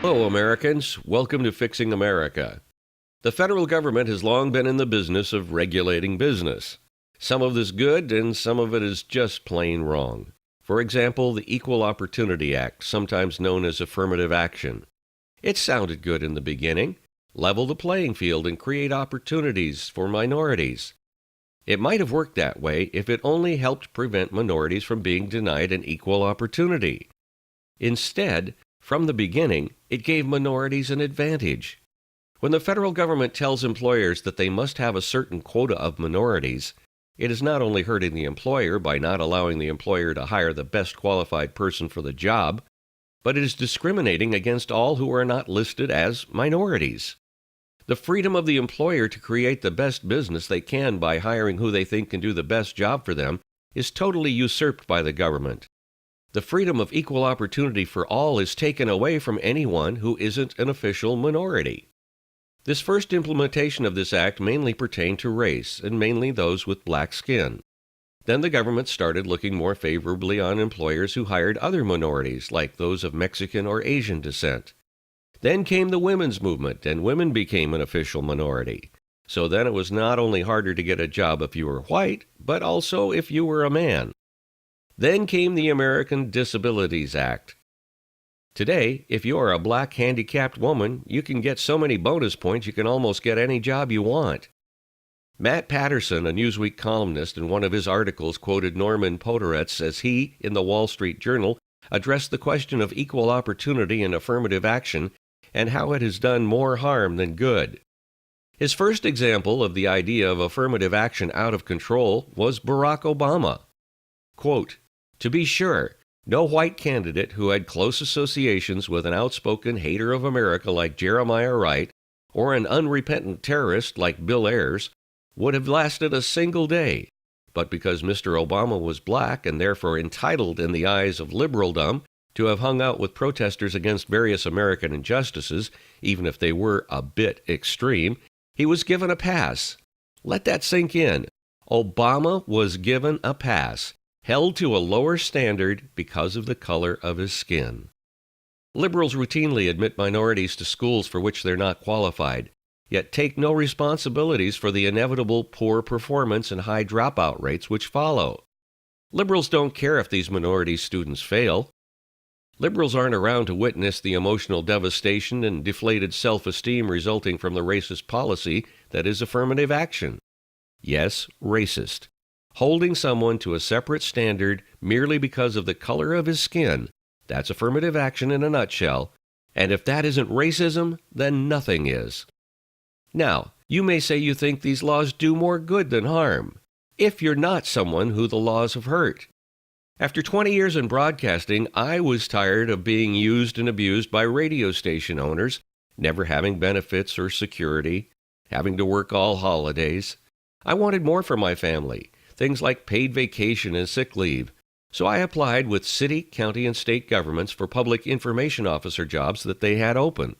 Hello, Americans. Welcome to Fixing America. The federal government has long been in the business of regulating business. Some of this good and some of it is just plain wrong. For example, the Equal Opportunity Act, sometimes known as affirmative action. It sounded good in the beginning. Level the playing field and create opportunities for minorities. It might have worked that way if it only helped prevent minorities from being denied an equal opportunity. Instead, from the beginning, it gave minorities an advantage. When the federal government tells employers that they must have a certain quota of minorities, it is not only hurting the employer by not allowing the employer to hire the best qualified person for the job, but it is discriminating against all who are not listed as minorities. The freedom of the employer to create the best business they can by hiring who they think can do the best job for them is totally usurped by the government. The freedom of equal opportunity for all is taken away from anyone who isn't an official minority. This first implementation of this act mainly pertained to race, and mainly those with black skin. Then the government started looking more favorably on employers who hired other minorities, like those of Mexican or Asian descent. Then came the women's movement, and women became an official minority. So then it was not only harder to get a job if you were white, but also if you were a man. Then came the American Disabilities Act. Today, if you are a black handicapped woman, you can get so many bonus points you can almost get any job you want. Matt Patterson, a Newsweek columnist, in one of his articles quoted Norman Podhoretz as he, in the Wall Street Journal, addressed the question of equal opportunity and affirmative action and how it has done more harm than good. His first example of the idea of affirmative action out of control was Barack Obama. Quote, "To be sure, no white candidate who had close associations with an outspoken hater of America like Jeremiah Wright or an unrepentant terrorist like Bill Ayers would have lasted a single day. But because Mr. Obama was black and therefore entitled in the eyes of liberaldom to have hung out with protesters against various American injustices, even if they were a bit extreme, he was given a pass." Let that sink in. Obama was given a pass, held to a lower standard because of the color of his skin. Liberals routinely admit minorities to schools for which they're not qualified, yet take no responsibilities for the inevitable poor performance and high dropout rates which follow. Liberals don't care if these minority students fail. Liberals aren't around to witness the emotional devastation and deflated self-esteem resulting from the racist policy that is affirmative action. Yes, racist. Holding someone to a separate standard merely because of the color of his skin, that's affirmative action in a nutshell, and if that isn't racism, then nothing is. Now, you may say you think these laws do more good than harm, if you're not someone who the laws have hurt. After 20 years in broadcasting, I was tired of being used and abused by radio station owners, never having benefits or security, having to work all holidays. I wanted more for my family. Things like paid vacation and sick leave. So I applied with city, county, and state governments for public information officer jobs that they had open.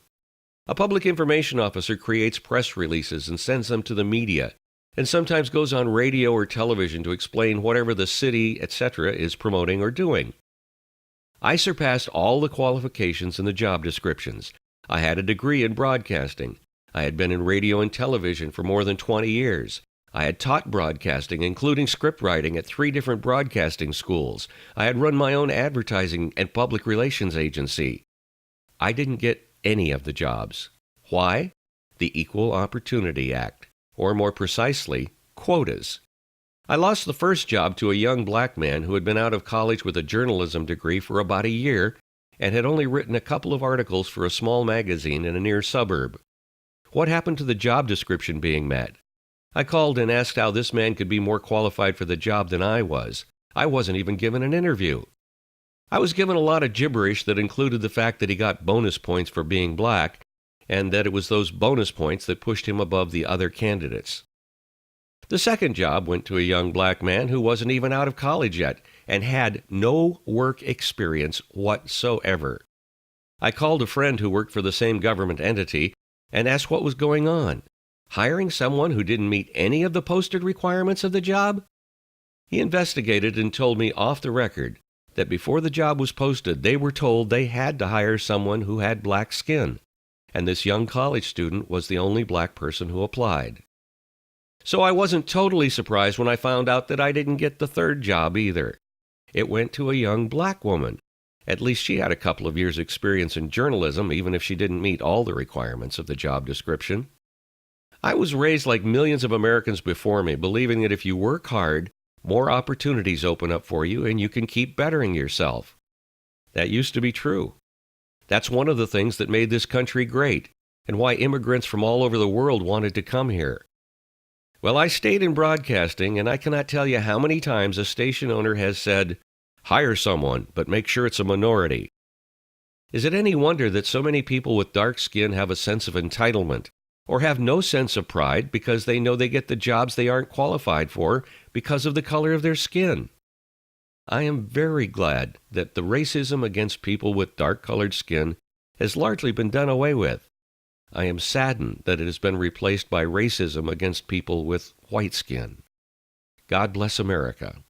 A public information officer creates press releases and sends them to the media, and sometimes goes on radio or television to explain whatever the city, etc., is promoting or doing. I surpassed all the qualifications in the job descriptions. I had a degree in broadcasting. I had been in radio and television for more than 20 years. I had taught broadcasting, including script writing, at 3 different broadcasting schools. I had run my own advertising and public relations agency. I didn't get any of the jobs. Why? The Equal Opportunity Act, or more precisely, quotas. I lost the first job to a young black man who had been out of college with a journalism degree for about a year and had only written a couple of articles for a small magazine in a near suburb. What happened to the job description being met? I called and asked how this man could be more qualified for the job than I was. I wasn't even given an interview. I was given a lot of gibberish that included the fact that he got bonus points for being black, and that it was those bonus points that pushed him above the other candidates. The second job went to a young black man who wasn't even out of college yet and had no work experience whatsoever. I called a friend who worked for the same government entity and asked what was going on. Hiring someone who didn't meet any of the posted requirements of the job? He investigated and told me off the record that before the job was posted, they were told they had to hire someone who had black skin, and this young college student was the only black person who applied. So I wasn't totally surprised when I found out that I didn't get the third job either. It went to a young black woman. At least she had a couple of years' experience in journalism, even if she didn't meet all the requirements of the job description. I was raised like millions of Americans before me, believing that if you work hard, more opportunities open up for you and you can keep bettering yourself. That used to be true. That's one of the things that made this country great and why immigrants from all over the world wanted to come here. Well, I stayed in broadcasting, and I cannot tell you how many times a station owner has said, "Hire someone, but make sure it's a minority." Is it any wonder that so many people with dark skin have a sense of entitlement, or have no sense of pride because they know they get the jobs they aren't qualified for because of the color of their skin? I am very glad that the racism against people with dark-colored skin has largely been done away with. I am saddened that it has been replaced by racism against people with white skin. God bless America.